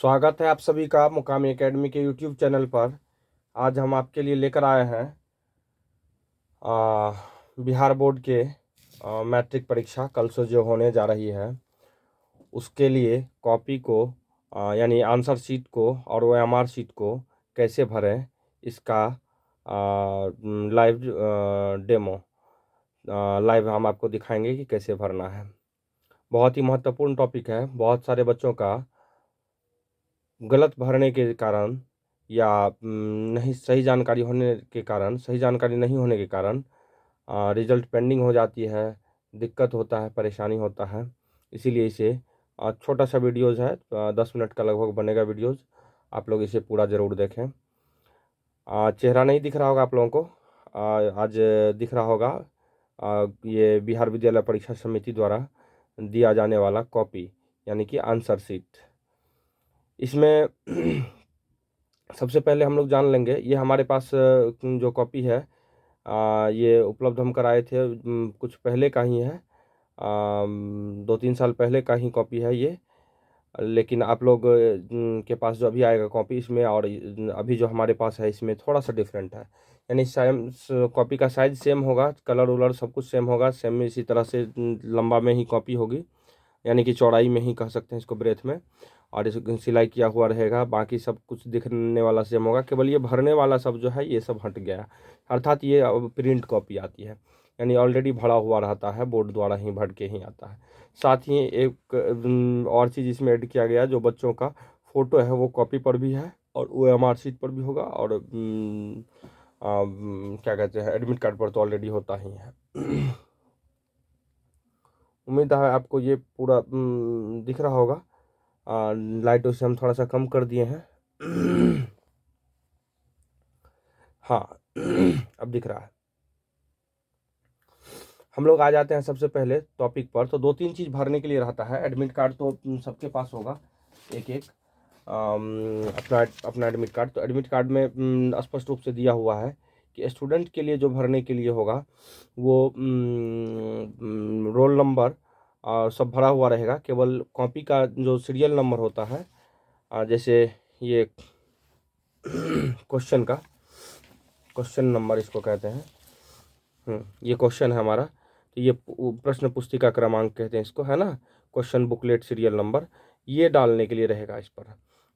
स्वागत है आप सभी का मुकामी एकेडमी के यूट्यूब चैनल पर। आज हम आपके लिए लेकर आए हैं बिहार बोर्ड के मैट्रिक परीक्षा कल से जो होने जा रही है उसके लिए कॉपी को यानी आंसर शीट को और OMR शीट को कैसे भरें, इसका लाइव डेमो लाइव हम आपको दिखाएंगे कि कैसे भरना है। बहुत ही महत्वपूर्ण टॉपिक है। बहुत सारे बच्चों का गलत भरने के कारण या नहीं सही जानकारी होने के कारण, सही जानकारी नहीं होने के कारण रिजल्ट पेंडिंग हो जाती है, दिक्कत होता है, परेशानी होता है। इसीलिए इसे छोटा सा वीडियोज़ है, 10 मिनट का लगभग बनेगा वीडियोज़। आप लोग इसे पूरा ज़रूर देखें। चेहरा नहीं दिख रहा होगा आप लोगों को, आज दिख रहा होगा ये बिहार विद्यालय परीक्षा समिति द्वारा दिया जाने वाला कॉपी यानी कि आंसर शीट। इसमें सबसे पहले हम लोग जान लेंगे, ये हमारे पास जो कॉपी है ये उपलब्ध हम कराए थे, कुछ पहले का ही है, 2-3 साल पहले का ही कॉपी है ये। लेकिन आप लोग के पास जो अभी आएगा कॉपी, इसमें और अभी जो हमारे पास है इसमें थोड़ा सा डिफरेंट है। यानी सेम कॉपी का साइज सेम होगा, कलर उलर सब कुछ सेम होगा, सेम इसी तरह से लंबा में ही कॉपी होगी, यानी कि चौड़ाई में ही कह सकते हैं इसको, ब्रेथ में। और इस सिलाई किया हुआ रहेगा, बाकी सब कुछ दिखने वाला सेम होगा, केवल ये भरने वाला सब जो है ये सब हट गया। अर्थात ये अब प्रिंट कॉपी आती है, यानी ऑलरेडी भरा हुआ रहता है, बोर्ड द्वारा ही भर के ही आता है। साथ ही एक और चीज़ इसमें ऐड किया गया, जो बच्चों का फ़ोटो है वो कॉपी पर भी है और OMR शीट पर भी होगा, और क्या कहते हैं, एडमिट कार्ड पर तो ऑलरेडी होता ही है। उम्मीद है आपको ये पूरा दिख रहा होगा। लाइटों से हम थोड़ा सा कम कर दिए हैं। हाँ, अब दिख रहा है। हम लोग आ जाते हैं सबसे पहले टॉपिक पर। तो 2-3 चीज़ भरने के लिए रहता है। एडमिट कार्ड तो सबके पास होगा एक एक, अपना अपना एडमिट कार्ड। तो एडमिट कार्ड में स्पष्ट रूप से दिया हुआ है कि स्टूडेंट के लिए जो भरने के लिए होगा वो रोल नंबर सब भरा हुआ रहेगा। केवल कॉपी का जो सीरियल नंबर होता है, जैसे ये क्वेश्चन नंबर इसको कहते हैं। ये क्वेश्चन है हमारा, तो ये प्रश्न पुस्तिका क्रमांक कहते हैं इसको, है ना, क्वेश्चन बुकलेट सीरियल नंबर, ये डालने के लिए रहेगा इस पर।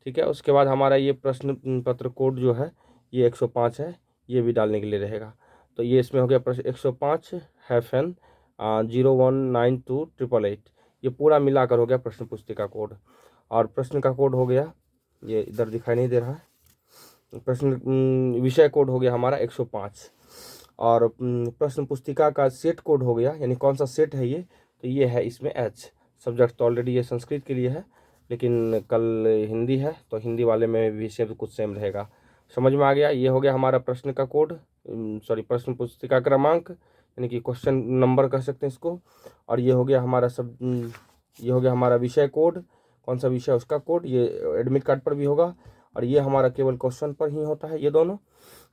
ठीक है। उसके बाद हमारा ये प्रश्न पत्र कोड जो है ये 105 है, ये भी डालने के लिए रहेगा। तो ये इसमें हो गया प्रश्न 105-019288, ये पूरा मिलाकर हो गया प्रश्न पुस्तिका कोड। और प्रश्न का कोड हो गया, ये इधर दिखाई नहीं दे रहा है, प्रश्न विषय कोड हो गया हमारा 105। और प्रश्न पुस्तिका का सेट कोड हो गया, यानी कौन सा सेट है ये, तो ये है इसमें H। सब्जेक्ट तो ऑलरेडी ये संस्कृत के लिए है, लेकिन कल हिंदी है तो हिंदी वाले में भी सेम कुछ सेम रहेगा। समझ में आ गया। ये हो गया हमारा प्रश्न का कोड, सॉरी प्रश्न पुस्तिका क्रमांक, यानी कि क्वेश्चन नंबर कह सकते हैं इसको। और ये हो गया हमारा ये हो गया हमारा विषय कोड, कौन सा विषय उसका कोड, ये एडमिट कार्ड पर भी होगा। और ये हमारा केवल क्वेश्चन पर ही होता है, ये दोनों,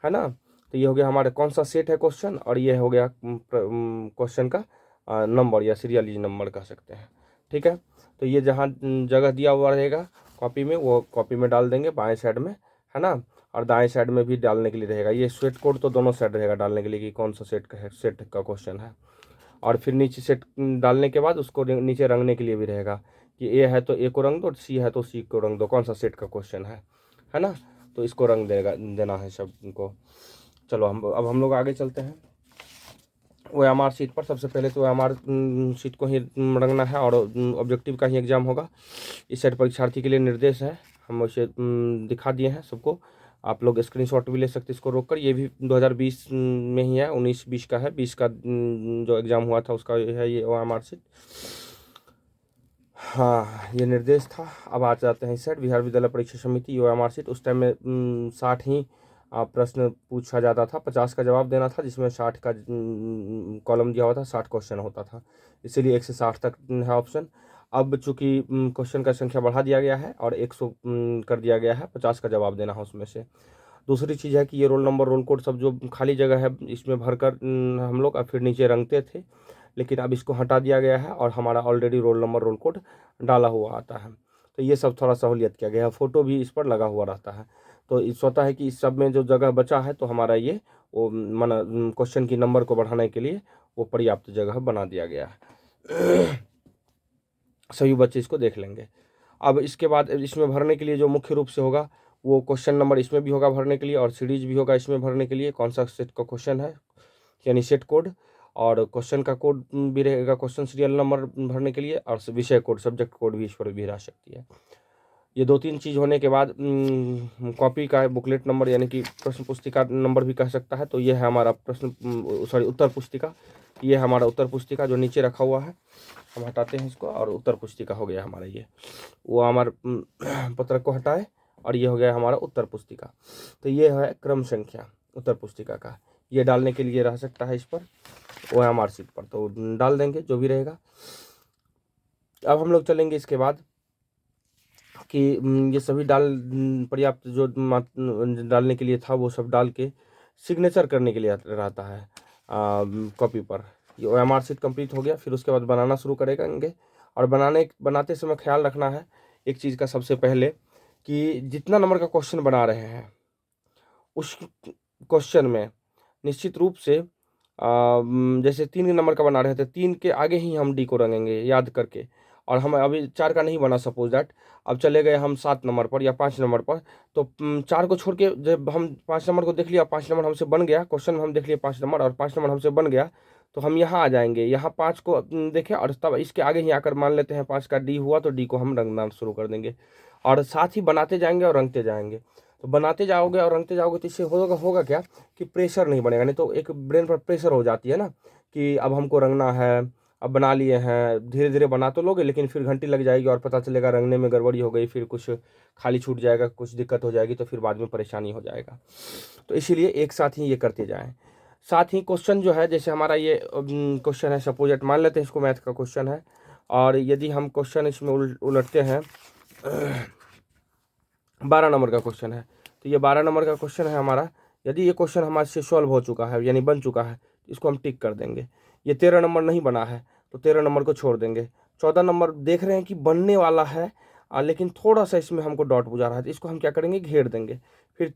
है ना। तो ये हो गया हमारा कौन सा सेट है क्वेश्चन, और ये हो गया क्वेश्चन का नंबर या सीरियली नंबर कह सकते हैं। ठीक है। तो ये जहाँ जगह दिया हुआ रहेगा कॉपी में, वो कॉपी में डाल देंगे बाएं साइड में, है ना। और दाएं साइड में भी डालने के लिए रहेगा। ये सेट कोड तो दोनों साइड रहेगा डालने के लिए कि कौन सा सेट का क्वेश्चन है। और फिर नीचे सेट डालने के बाद उसको नीचे रंगने के लिए भी रहेगा कि ए है तो ए को रंग दो, सी है तो सी को रंग दो, कौन सा सेट का क्वेश्चन है ना। तो इसको रंग देना है सबको। चलो अब हम लोग आगे चलते हैं। OMR शीट पर सबसे पहले तो OMR शीट को ही रंगना है, और ऑब्जेक्टिव का ही एग्जाम होगा। इस सेट परीक्षार्थी के लिए निर्देश है, हम उसे दिखा दिए हैं सबको। आप लोग स्क्रीनशॉट भी ले सकते हैं इसको रोक कर। ये भी 2020 में ही है, 19-20 का है, 20 का जो एग्ज़ाम हुआ था उसका है ये OMR शीट। हाँ, ये निर्देश था। अब आ जाते हैं इस साइड, बिहार विद्यालय परीक्षा समिति OMR शीट। उस टाइम में 60 ही प्रश्न पूछा जाता था, 50 का जवाब देना था, जिसमें 60 का कॉलम दिया हुआ था, 60 क्वेश्चन होता था, इसीलिए 1 से 60 तक है ऑप्शन। अब चूंकि क्वेश्चन का संख्या बढ़ा दिया गया है और 100 कर दिया गया है, 50 का जवाब देना है उसमें से। दूसरी चीज़ है कि ये रोल नंबर रोल कोड सब जो खाली जगह है इसमें भरकर हम लोग फिर नीचे रंगते थे, लेकिन अब इसको हटा दिया गया है और हमारा already roll number roll code डाला हुआ आता है। तो ये सब थोड़ा सहूलियत किया गया है। फ़ोटो भी इस पर लगा हुआ रहता है। तो इस होता है कि इस सब में जो जगह बचा है तो हमारा ये वो माना क्वेश्चन की नंबर को बढ़ाने के लिए वो पर्याप्त जगह बना दिया गया है। सभी बच्चे इसको देख लेंगे। अब इसके बाद इसमें भरने के लिए जो मुख्य रूप से होगा वो क्वेश्चन नंबर इसमें भी होगा भरने के लिए, और सीरीज भी होगा इसमें भरने के लिए, कौन सा सेट का क्वेश्चन है यानी सेट कोड, और क्वेश्चन का कोड भी रहेगा, क्वेश्चन सीरियल नंबर भरने के लिए, और विषय कोड सब्जेक्ट कोड भी इस पर भी रह सकती है। ये 2-3 चीज़ होने के बाद कॉपी का बुकलेट नंबर यानी कि प्रश्न पुस्तिका नंबर भी कह सकता है। तो ये है हमारा उत्तर पुस्तिका। ये है हमारा उत्तर पुस्तिका जो नीचे रखा हुआ है, हम हटाते हैं इसको, और उत्तर पुस्तिका हो गया हमारा ये। वो हमारे पत्रक को हटाए और ये हो गया हमारा उत्तर पुस्तिका। तो ये है क्रम संख्या उत्तर पुस्तिका का। ये डालने के लिए रह सकता है इस पर OMR शीट पर, तो डाल देंगे जो भी रहेगा। अब हम लोग चलेंगे इसके बाद कि ये सभी पर्याप्त जो डालने के लिए था वो सब डाल के सिग्नेचर करने के लिए रहता है कॉपी पर। ये OMR शीट कंप्लीट हो गया, फिर उसके बाद बनाना शुरू करेंगे। और बनाते समय ख्याल रखना है एक चीज़ का, सबसे पहले कि जितना नंबर का क्वेश्चन बना रहे हैं उस क्वेश्चन में निश्चित रूप से जैसे 3 नंबर का बना रहे थे, 3 के आगे ही हम D को रंगेंगे याद करके। और हम अभी 4 का नहीं बना सपोज दैट, अब चले गए हम 7 नंबर पर या 5 नंबर पर, तो 4 को छोड़ के जब हम 5 नंबर को देख लिया, 5 नंबर हमसे बन गया, क्वेश्चन में हम देख लिए 5 नंबर और 5 नंबर हमसे बन गया, तो हम यहाँ आ जाएंगे, यहाँ 5 को देखें और तब इसके आगे ही आकर मान लेते हैं 5 का D हुआ तो D को हम रंगना शुरू कर देंगे। और साथ ही बनाते जाएंगे और रंगते जाएंगे। तो बनाते जाओगे और रंगते जाओगे तो इससे होगा क्या कि प्रेशर नहीं बनेगा। नहीं तो एक ब्रेन पर प्रेशर हो जाती है ना कि अब हमको रंगना है, अब बना लिए हैं, धीरे धीरे बना तो लोगे लेकिन फिर घंटी लग जाएगी और पता चलेगा रंगने में गड़बड़ी हो गई, फिर कुछ खाली छूट जाएगा, कुछ दिक्कत हो जाएगी, तो फिर बाद में परेशानी हो जाएगा। तो इसीलिए एक साथ ही ये करते जाएं। साथ ही क्वेश्चन जो है, जैसे हमारा ये क्वेश्चन है, सपोज मान लेते हैं इसको मैथ का क्वेश्चन है, और यदि हम क्वेश्चन इसमें उलटते हैं 12 नंबर का क्वेश्चन है, तो ये 12 नंबर का क्वेश्चन है हमारा। यदि ये क्वेश्चन हमारे से सॉल्व हो चुका है यानी बन चुका है, इसको हम टिक कर देंगे। ये 13 नंबर नहीं बना है तो 13 नंबर को छोड़ देंगे। 14 नंबर देख रहे हैं कि बनने वाला है लेकिन थोड़ा सा इसमें हमको डॉट बुझा रहा है, तो इसको हम क्या करेंगे, घेर देंगे। फिर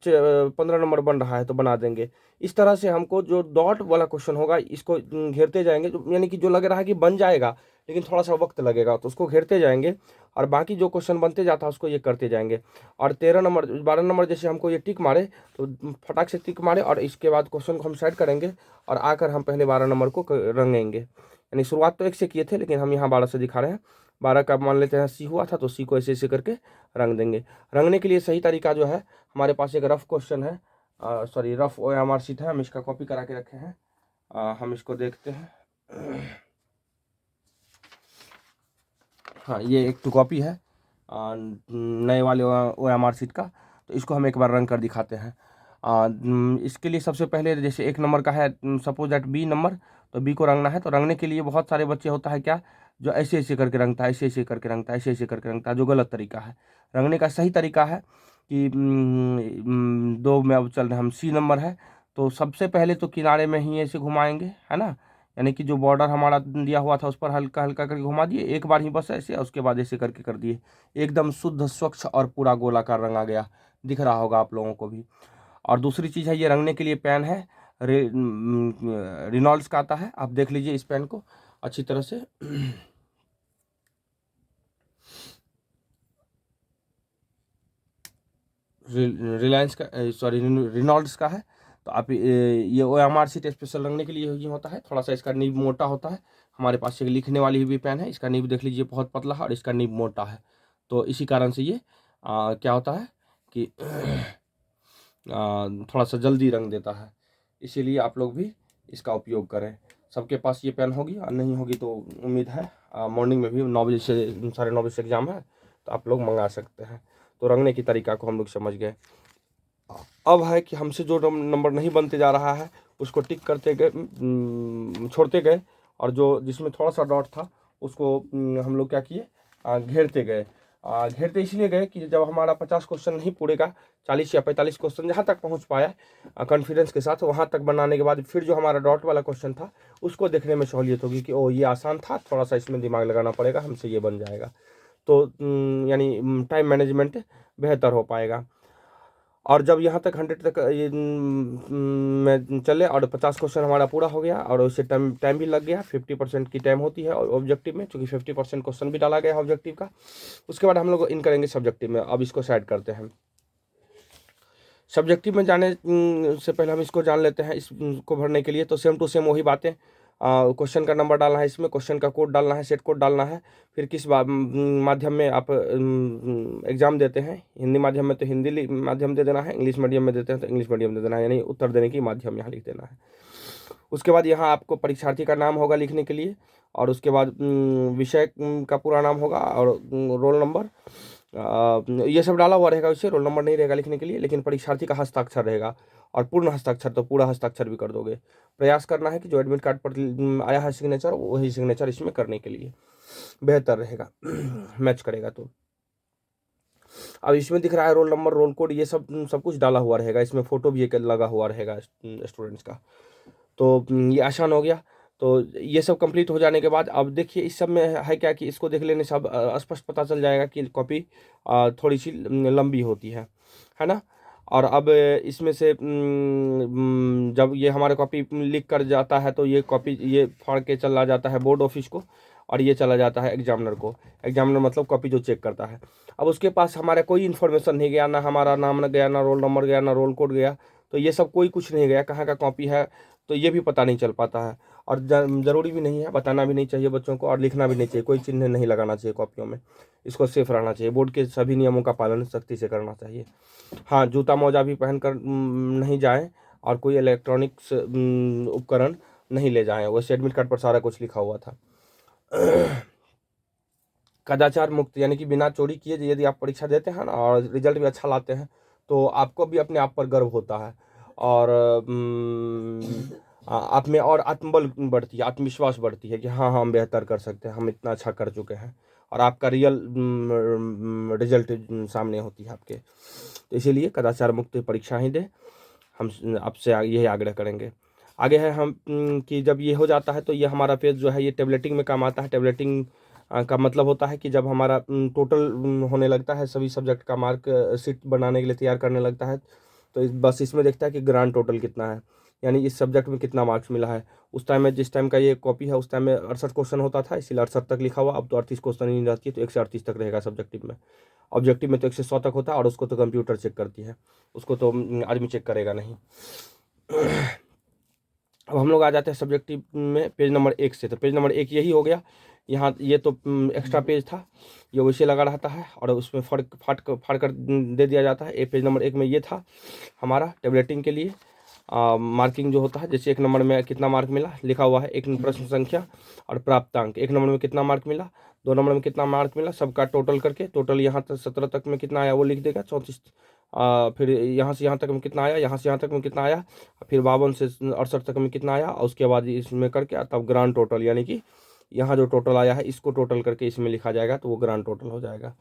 15 नंबर बन रहा है तो बना देंगे। इस तरह से हमको जो डॉट वाला क्वेश्चन होगा इसको घेरते जाएंगे, यानी कि जो लग रहा है कि बन जाएगा लेकिन थोड़ा सा वक्त लगेगा तो उसको घेरते जाएंगे, और बाकी जो क्वेश्चन बनते जाता है उसको ये करते जाएंगे। और 12 नंबर जैसे हमको ये टिक मारे तो फटाक से टिक मारे, और इसके बाद क्वेश्चन को हम साइड करेंगे और आकर हम पहले 12 नंबर को रंगेंगे। यानी शुरुआत तो 1 से किए थे लेकिन हम यहाँ 12 से दिखा रहे हैं। 12 का मान लेते हैं C हुआ था तो C को ऐसे ऐसे करके रंग देंगे। रंगने के लिए सही तरीका जो है, हमारे पास एक रफ क्वेश्चन है, सॉरी रफ OMR शीट है, हम इसका कॉपी करा के रखे हैं। हम इसको देखते हैं। हाँ, ये एक तो कॉपी है नए वाले OMR शीट का, तो इसको हम एक बार रंग कर दिखाते हैं। इसके लिए सबसे पहले जैसे 1 नंबर का है सपोज दैट B नंबर, तो B को रंगना है। तो रंगने के लिए बहुत सारे बच्चे होता है क्या, जो ऐसे ऐसे करके रंगता है, ऐसे ऐसे करके रंगता है, ऐसे ऐसे करके रंगता है, जो गलत तरीका है। रंगने का सही तरीका है कि 2 में अब चल रहे हम C नंबर है, तो सबसे पहले तो किनारे में ही ऐसे घुमाएंगे, है ना, यानी कि जो बॉर्डर हमारा दिया हुआ था उस पर हल्का हल्का करके घुमा दिए एक बार ही बस ऐसे, उसके बाद ऐसे करके कर दिए। एकदम शुद्ध स्वच्छ और पूरा गोलाकार रंगा गया, दिख रहा होगा आप लोगों को भी। और दूसरी चीज़ है, ये रंगने के लिए पेन है, रिनॉल्ड्स का आता है, आप देख लीजिए इस पेन को अच्छी तरह से। रिलायंस का, सॉरी रिनॉल्ड्स का है। तो आप ये OMR शीट स्पेशल रंगने के लिए ही होता है। थोड़ा सा इसका नीब मोटा होता है। हमारे पास एक लिखने वाली भी पेन है, इसका नीब देख लीजिए बहुत पतला है और इसका नीब मोटा है। तो इसी कारण से ये क्या होता है कि थोड़ा सा जल्दी रंग देता है, इसीलिए आप लोग भी इसका उपयोग करें। सबके पास ये पेन होगी, और नहीं होगी तो उम्मीद है मॉर्निंग में भी 9 बजे से 9:30 बजे से एग्ज़ाम है, तो आप लोग मंगा सकते हैं। तो रंगने की तरीका को हम लोग समझ गए। अब है कि हमसे जो नंबर नहीं बनते जा रहा है उसको टिक करते गए, छोड़ते गए, और जो जिसमें थोड़ा सा डॉट था उसको हम लोग क्या किए, घेरते गए। घेरते इसलिए गए कि जब हमारा 50 क्वेश्चन नहीं पूरेगा, 40 या 45 क्वेश्चन जहाँ तक पहुँच पाया कॉन्फिडेंस के साथ, वहाँ तक बनाने के बाद फिर जो हमारा डॉट वाला क्वेश्चन था उसको देखने में सहूलियत होगी कि ओ ये आसान था, थोड़ा सा इसमें दिमाग लगाना पड़ेगा, हमसे ये बन जाएगा। तो यानी टाइम मैनेजमेंट बेहतर हो पाएगा। और जब यहाँ तक 100 तक ये में चले और 50 क्वेश्चन हमारा पूरा हो गया और उससे टाइम भी लग गया, 50% की टाइम होती है ऑब्जेक्टिव में, चूँकि 50% क्वेश्चन भी डाला गया है ऑब्जेक्टिव का। उसके बाद हम लोग इन करेंगे सब्जेक्टिव में। अब इसको साइड करते हैं। सब्जेक्टिव में जाने से पहले हम इसको जान लेते हैं। इसको भरने के लिए तो सेम टू सेम वही बातें, क्वेश्चन का नंबर डालना है, इसमें क्वेश्चन का कोड डालना है, सेट कोड डालना है, फिर किस माध्यम में आप एग्ज़ाम देते हैं। हिंदी माध्यम में तो हिंदी माध्यम दे देना है, इंग्लिश मीडियम में देते हैं तो इंग्लिश मीडियम दे देना है, यानी उत्तर देने की माध्यम यहाँ लिख देना है। उसके बाद यहाँ आपको परीक्षार्थी का नाम होगा लिखने के लिए, और उसके बाद विषय का पूरा नाम होगा और रोल नंबर, ये सब डाला हुआ रहेगा। उससे रोल नंबर नहीं रहेगा लिखने के लिए, लेकिन परीक्षार्थी का हस्ताक्षर रहेगा, और पूर्ण हस्ताक्षर तो पूरा हस्ताक्षर भी कर दोगे। प्रयास करना है कि जो एडमिट कार्ड पर आया है सिग्नेचर, वही सिग्नेचर इसमें करने के लिए बेहतर रहेगा मैच करेगा तो। अब इसमें दिख रहा है रोल नंबर, रोल कोड, ये सब सब कुछ डाला हुआ रहेगा। इसमें फ़ोटो भी एक लगा हुआ रहेगा स्टूडेंट्स का। तो ये आसान हो गया। तो ये सब कंप्लीट हो जाने के बाद अब देखिए इस सब में है क्या कि इसको देख लेने से अब स्पष्ट पता चल जाएगा कि कॉपी थोड़ी सी लंबी होती है ना। और अब इसमें से जब ये हमारे कॉपी लिख कर जाता है तो ये कॉपी ये फाड़ के चला जाता है बोर्ड ऑफिस को, और ये चला जाता है एग्जामिनर को। एग्जामिनर मतलब कॉपी जो चेक करता है। अब उसके पास हमारा कोई इन्फॉर्मेशन नहीं गया, ना हमारा नाम न गया, ना रोल नंबर गया, ना रोल कोड गया, तो ये सब कोई कुछ नहीं गया, कहाँ का कॉपी है तो ये भी पता नहीं चल पाता है। और ज़रूरी भी नहीं है, बताना भी नहीं चाहिए बच्चों को, और लिखना भी नहीं चाहिए, कोई चिन्ह नहीं लगाना चाहिए कॉपियों में। इसको सेफ रहना चाहिए, बोर्ड के सभी नियमों का पालन सख्ती से करना चाहिए। हाँ, जूता मोजा भी पहन कर नहीं जाएं, और कोई इलेक्ट्रॉनिक्स उपकरण नहीं ले जाएं। वैसे एडमिट कार्ड पर सारा कुछ लिखा हुआ था। कदाचार मुक्त, यानी कि बिना चोरी किए यदि आप परीक्षा देते हैं ना और रिजल्ट भी अच्छा लाते हैं तो आपको भी अपने आप पर गर्व होता है, और आप में और आत्मबल बढ़ती है, आत्मविश्वास बढ़ती है कि हाँ हम बेहतर कर सकते हैं, हम इतना अच्छा कर चुके हैं, और आपका रियल रिजल्ट सामने होती है आपके। तो इसीलिए कदाचार मुक्त परीक्षा ही दें, हम आपसे यही आग्रह करेंगे। आगे है हम कि जब ये हो जाता है तो ये हमारा पेज जो है ये टेबलेटिंग में काम आता है। टेबलेटिंग का मतलब होता है कि जब हमारा टोटल होने लगता है, सभी सब्जेक्ट का मार्क शीट बनाने के लिए तैयार करने लगता है, तो बस इसमें देखता है कि ग्रांड टोटल कितना है, यानी इस सब्जेक्ट में कितना मार्क्स मिला है। उस टाइम में जिस टाइम का ये कॉपी है उस टाइम में 68 क्वेश्चन होता था, इसीलिए 68 तक लिखा हुआ। अब तो 38 क्वेश्चन ही रहती है, तो 1 से 38 तक रहेगा सब्जेक्टिव में। ऑब्जेक्टिव में तो 1 से 100 तक होता है, और उसको तो कंप्यूटर चेक करती है, उसको तो आदमी चेक करेगा नहीं। अब हम लोग आ जाते हैं सब्जेक्टिव में पेज नंबर 1 से। तो पेज नंबर 1 यही हो गया। यहाँ ये तो एक्स्ट्रा पेज था, ये वैसे लगा रहता है और उसमें फाड़ कर दे दिया जाता है। पेज नंबर 1 में ये था हमारा टेबलेटिंग के लिए मार्किंग जो होता है, जैसे 1 नंबर में कितना मार्क मिला लिखा हुआ है, एक प्रश्न संख्या और प्राप्तांक। 1 नंबर में कितना मार्क मिला, 2 नंबर में कितना मार्क मिला, सबका टोटल करके टोटल यहाँ तक 17 तक में कितना आया वो लिख देगा, 34 फिर यहाँ से यहाँ तक में कितना आया, यहाँ से यहाँ तक में कितना आया, फिर 52 से 68 तक में कितना आया, और उसके बाद इसमें करके तब ग्रांड टोटल, यानी कि यहाँ जो टोटल आया है इसको टोटल करके इसमें लिखा जाएगा, तो वो ग्रांड टोटल हो जाएगा।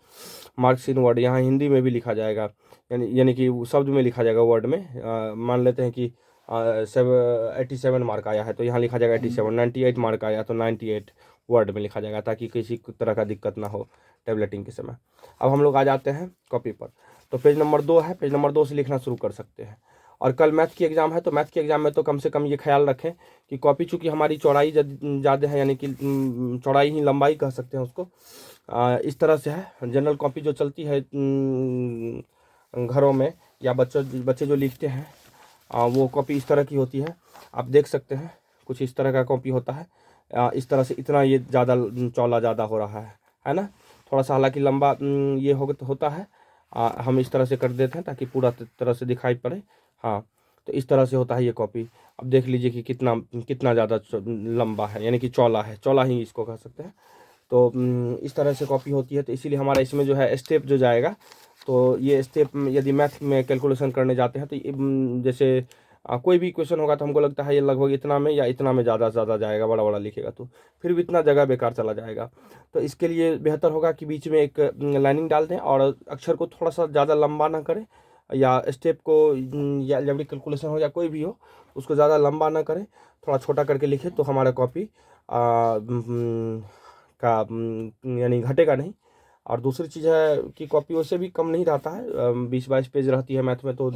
मार्क्स इन वर्ड यहाँ हिंदी में भी लिखा जाएगा, यानी कि शब्द में लिखा जाएगा वर्ड में। मान लेते हैं कि 87 मार्क आया है तो यहाँ लिखा जाएगा 87, 98 मार्क आया तो 98 वर्ड में लिखा जाएगा, ताकि किसी तरह का दिक्कत ना हो टेबलेटिंग के समय। अब हम लोग आ जाते हैं कॉपी पर। तो पेज नंबर 2 है, पेज नंबर 2 से लिखना शुरू कर सकते हैं। और कल मैथ की एग्ज़ाम है, तो मैथ की एग्ज़ाम में तो कम से कम ये ख्याल रखें कि कॉपी चूँकि हमारी चौड़ाई ज़्यादा है, यानी कि चौड़ाई ही लंबाई कह सकते हैं उसको, इस तरह से है। जनरल कॉपी जो चलती है घरों में या बच्चे जो लिखते हैं वो कॉपी इस तरह की होती है, आप देख सकते हैं कुछ इस तरह का कॉपी होता है। इस तरह से इतना ये ज़्यादा चौड़ा ज़्यादा हो रहा है ना, थोड़ा सा हालांकि लंबा ये होता है। हम इस तरह से कर देते हैं ताकि पूरा तरह से दिखाई पड़े। हाँ, तो इस तरह से होता है ये कॉपी। अब देख लीजिए कि कितना ज़्यादा लंबा है, यानी कि चौड़ा है, चौड़ा ही इसको कह सकते हैं। तो इस तरह से कॉपी होती है। तो इसीलिए हमारा इसमें जो है स्टेप जो जाएगा, तो ये स्टेप यदि मैथ में कैलकुलेशन करने जाते हैं तो जैसे कोई भी क्वेश्चन होगा तो हमको लगता है ये लगभग इतना में या इतना में ज़्यादा से ज़्यादा जाएगा, बड़ा बड़ा लिखेगा तो फिर भी इतना जगह बेकार चला जाएगा। तो इसके लिए बेहतर होगा कि बीच में एक लाइनिंग डाल दें और अक्षर को थोड़ा सा ज़्यादा लंबा ना करें, या स्टेप को या जब भी कैलकुलेशन हो या कोई भी हो उसको ज़्यादा लंबा ना करें, थोड़ा छोटा करके लिखें, तो हमारा कॉपी का यानी घटेगा नहीं, और दूसरी चीज़ है कि कॉपी वैसे भी कम नहीं रहता है, 20-22 पेज रहती है मैथ में, तो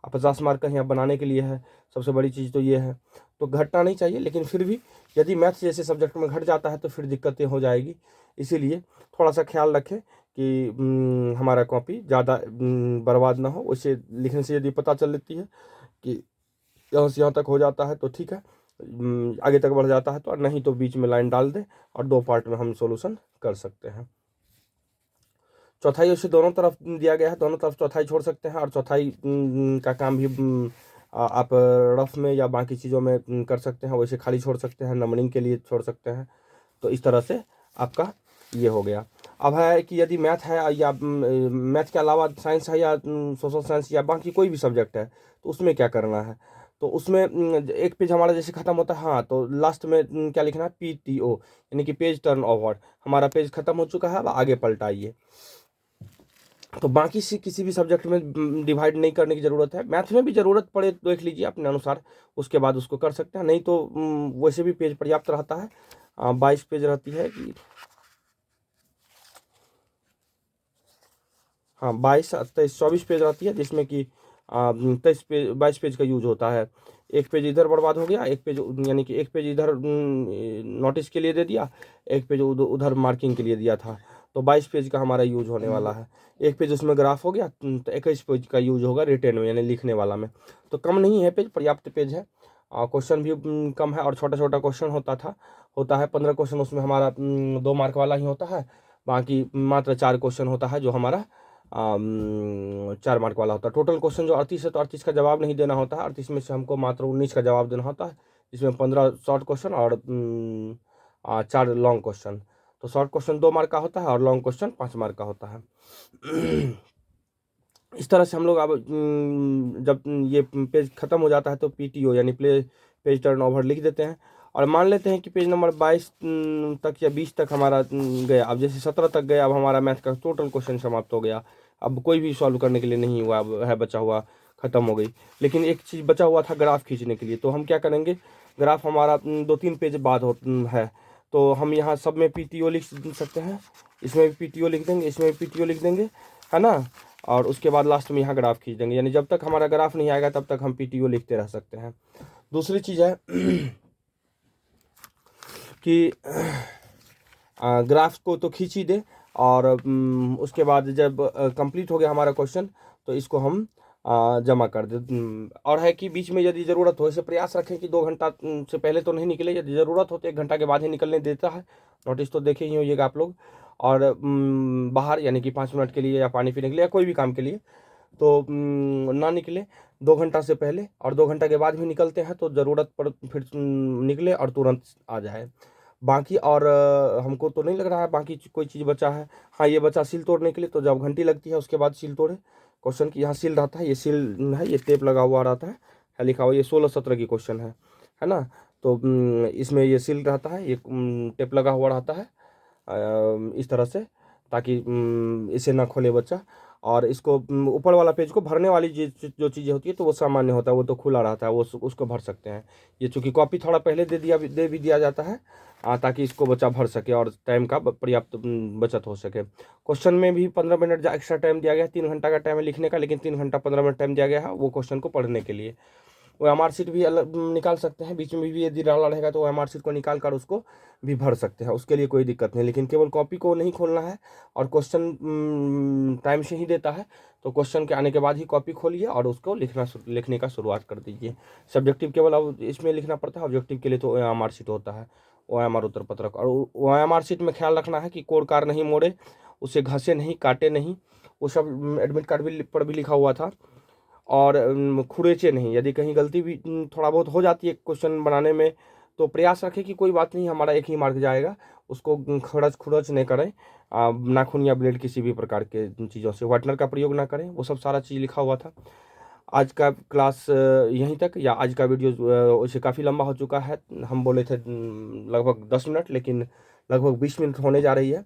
50 मार्क का यहाँ बनाने के लिए है। सबसे बड़ी चीज़ तो ये है, तो घटना नहीं चाहिए, लेकिन फिर भी यदि मैथ्स जैसे सब्जेक्ट में घट जाता है तो फिर दिक्कतें हो जाएगी। इसीलिए थोड़ा सा ख्याल रखें कि हमारा कॉपी ज़्यादा बर्बाद ना हो। उसे लिखने से यदि पता चल लेती है कि यहाँ से यहाँ तक हो जाता है तो ठीक है, आगे तक बढ़ जाता है तो, नहीं तो बीच में लाइन डाल दें और 2 पार्ट में हम सॉल्यूशन कर सकते हैं। चौथाई उसे दोनों तरफ दिया गया है, दोनों तरफ चौथाई छोड़ सकते हैं, और चौथाई का काम भी आप रफ में या बाकी चीज़ों में कर सकते हैं, वैसे खाली छोड़ सकते हैं, नंबरिंग के लिए छोड़ सकते हैं। तो इस तरह से आपका ये हो गया। अब है कि यदि मैथ है या मैथ के अलावा साइंस है या सोशल साइंस या बाकी कोई भी सब्जेक्ट है, तो उसमें क्या करना है। तो उसमें एक पेज हमारा जैसे ख़त्म होता है, हाँ, तो लास्ट में क्या लिखना है, PTO, यानी कि पेज टर्न ओवर। हमारा पेज ख़त्म हो चुका है, अब आगे पलटाइए। तो बाकी से किसी भी सब्जेक्ट में डिवाइड नहीं करने की ज़रूरत है। मैथ में भी ज़रूरत पड़े तो देख लीजिए अपने अनुसार, उसके बाद उसको कर सकते हैं, नहीं तो वैसे भी पेज पर्याप्त रहता है। 22 पेज रहती है कि, हाँ, 22, 23, 24 पेज रहती है, जिसमें कि 23 पेज, 22 पेज का यूज होता है। एक पेज इधर बर्बाद हो गया, एक पेज, यानी कि एक पेज इधर नोटिस के लिए दे दिया, एक पेज उधर मार्किंग के लिए दिया था, तो 22 पेज का हमारा यूज होने वाला है। एक पेज उसमें ग्राफ हो गया, तो 21 पेज का यूज होगा रिटेन में, यानी लिखने वाला में। तो कम नहीं है पेज, पर्याप्त पेज है। क्वेश्चन भी कम है, और छोटा छोटा क्वेश्चन होता है 15 क्वेश्चन उसमें हमारा 2 मार्क वाला ही होता है। बाकी मात्र 4 क्वेश्चन होता है जो हमारा 4 मार्क वाला होता है। टोटल क्वेश्चन जो 38 है, तो 38 का जवाब नहीं देना होता है, 38 में से हमको मात्र 19 का जवाब देना होता है, जिसमें 15 शॉर्ट क्वेश्चन और 4 लॉन्ग क्वेश्चन। तो शॉर्ट क्वेश्चन 2 मार्क का होता है और लॉन्ग क्वेश्चन 5 मार्क का होता है। इस तरह से हम लोग अब जब ये पेज ख़त्म हो जाता है तो PTO यानी पेज टर्न ओवर लिख देते हैं, और मान लेते हैं कि पेज नंबर 22 तक या 20 तक हमारा गया। अब जैसे 17 तक गया, अब हमारा मैथ का टोटल क्वेश्चन समाप्त हो गया, अब कोई भी सॉल्व करने के लिए नहीं हुआ, अब है बचा हुआ, ख़त्म हो गई। लेकिन एक चीज़ बचा हुआ था ग्राफ खींचने के लिए, तो हम क्या करेंगे, ग्राफ हमारा 2-3 पेज बाद है, तो हम यहाँ सब में PTO लिख सकते हैं, इसमें भी PTO लिख देंगे, इसमें भी PTO लिख देंगे, है ना। और उसके बाद लास्ट में यहाँ ग्राफ खींच देंगे, यानी जब तक हमारा ग्राफ नहीं आएगा तब तक हम PTO लिखते रह सकते हैं। दूसरी चीज़ है कि ग्राफ को तो खींच ही दे, और उसके बाद जब कंप्लीट हो गया हमारा क्वेश्चन, तो इसको हम जमा कर दे। और है कि बीच में यदि ज़रूरत हो, इसे प्रयास रखें कि 2 घंटा से पहले तो नहीं निकले, यदि ज़रूरत हो तो 1 घंटा के बाद ही निकलने देता है। नोटिस तो देखे ही होइएगा आप लोग। और बाहर यानी कि 5 मिनट के लिए या पानी पीने के लिए या कोई भी काम के लिए, तो ना निकले 2 घंटा से पहले, और 2 घंटा के बाद भी निकलते हैं तो ज़रूरत पर फिर निकले और तुरंत आ जाए। बाकी और हमको तो नहीं लग रहा है बाकी कोई चीज़ बचा है। हाँ, ये बचा सील तोड़ने के लिए, तो जब घंटी लगती है उसके बाद सील तोड़े। क्वेश्चन की यहाँ सील रहता है, ये सील है, ये टेप लगा हुआ रहता है लिखा हुआ, ये 16-17 की क्वेश्चन है ना। तो इसमें ये सील रहता है, ये टेप लगा हुआ रहता है इस तरह से, ताकि इसे ना खोले बच्चा। और इसको ऊपर वाला पेज को भरने वाली जो चीज़ें होती है तो वो सामान्य होता है, वो तो खुला रहता है, वो उसको भर सकते हैं। ये चूँकि कॉपी थोड़ा पहले दे भी दिया जाता है, ताकि इसको बच्चा भर सके और टाइम का पर्याप्त बचत हो सके। क्वेश्चन में भी 15 मिनट एक्स्ट्रा टाइम दिया गया है, 3 घंटा का टाइम है लिखने का, लेकिन 3 घंटा 15 मिनट टाइम दिया गया है वो क्वेश्चन को पढ़ने के लिए। वो MR शीट भी अलग निकाल सकते हैं, बीच में भी यदि डाला रहेगा तो MR शीट को निकाल कर उसको भी भर सकते हैं, उसके लिए कोई दिक्कत नहीं। लेकिन केवल कॉपी को नहीं खोलना है, और क्वेश्चन टाइम से ही देता है, तो क्वेश्चन के आने के बाद ही कॉपी खोलिए और उसको लिखने का शुरुआत कर दीजिए। सब्जेक्टिव केवल अब इसमें लिखना पड़ता है, ऑब्जेक्टिव के लिए तो OMR शीट होता है, OMR उत्तर पत्रक। और OMR शीट में ख्याल रखना है कि कोड कार नहीं मोड़े, उसे घसे नहीं, काटे नहीं, वो सब एडमिट कार्ड भी पर भी लिखा हुआ था। और खुरेचे नहीं, यदि कहीं गलती भी थोड़ा बहुत हो जाती है क्वेश्चन बनाने में, तो प्रयास रखें कि कोई बात नहीं, हमारा एक ही मार्क जाएगा, उसको खुरच नहीं करें, नाखून या ब्लेड किसी भी प्रकार के चीज़ों से व्हाइटनर का प्रयोग ना करें, वो सब सारा चीज़ लिखा हुआ था। आज का क्लास यहीं तक, या आज का वीडियो वैसे काफ़ी लंबा हो चुका है, हम बोले थे लगभग 10 मिनट, लेकिन लगभग 20 मिनट होने जा रही है।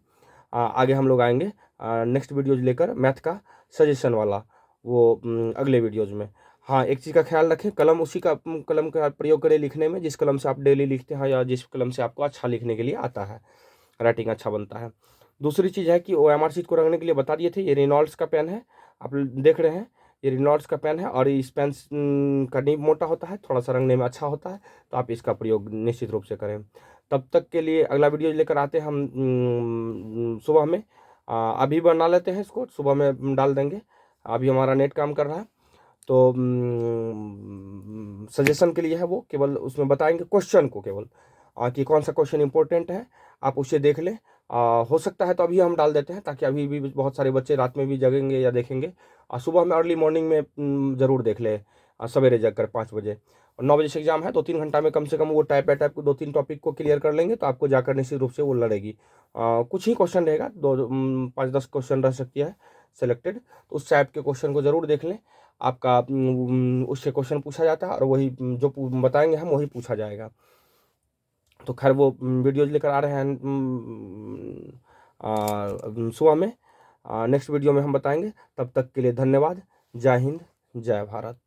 आगे हम लोग आएंगे नेक्स्ट वीडियोज लेकर, मैथ का सजेशन वाला, वो अगले वीडियोज़ में। हाँ, एक चीज़ का ख्याल रखें, कलम उसी का कलम का प्रयोग करें लिखने में जिस कलम से आप डेली लिखते हैं, या जिस कलम से आपको अच्छा लिखने के लिए आता है, राइटिंग अच्छा बनता है। दूसरी चीज़ है कि OMR शीट को रंगने के लिए बता दिए थे, ये रेनॉल्ड्स का पेन है, आप देख रहे हैं, ये रेनॉल्ड्स का पेन है और इस पेन का नीब मोटा होता है, थोड़ा सा रंगने में अच्छा होता है, तो आप इसका प्रयोग निश्चित रूप से करें। तब तक के लिए अगला वीडियो लेकर आते हैं हम सुबह में। अभी बना लेते हैं इसको, सुबह में डाल देंगे, अभी हमारा नेट काम कर रहा है। तो सजेशन के लिए है वो, केवल उसमें बताएंगे क्वेश्चन को केवल, कि कौन सा क्वेश्चन इंपॉर्टेंट है, आप उसे देख लें। हो सकता है तो अभी हम डाल देते हैं, ताकि अभी भी बहुत सारे बच्चे रात में भी जगेंगे या देखेंगे, और सुबह में अर्ली मॉर्निंग में ज़रूर देख ले, सवेरे जग कर 5 बजे। और 9 बजे से एग्जाम है, 2-3 घंटा में कम से कम वो टाइप बाई टाइप को 2-3 टॉपिक को क्लियर कर लेंगे, तो आपको जाकर निश्चित रूप से वो लड़ेगी। कुछ ही क्वेश्चन रहेगा, 5-10 क्वेश्चन रह सकती है सेलेक्टेड, तो उस टाइप के क्वेश्चन को ज़रूर देख लें। आपका उससे क्वेश्चन पूछा जाता है और वही जो बताएंगे हम वही पूछा जाएगा। तो खैर वो वीडियोज लेकर आ रहे हैं सुबह में, नेक्स्ट वीडियो में हम बताएंगे। तब तक के लिए धन्यवाद। जय हिंद, जय भारत।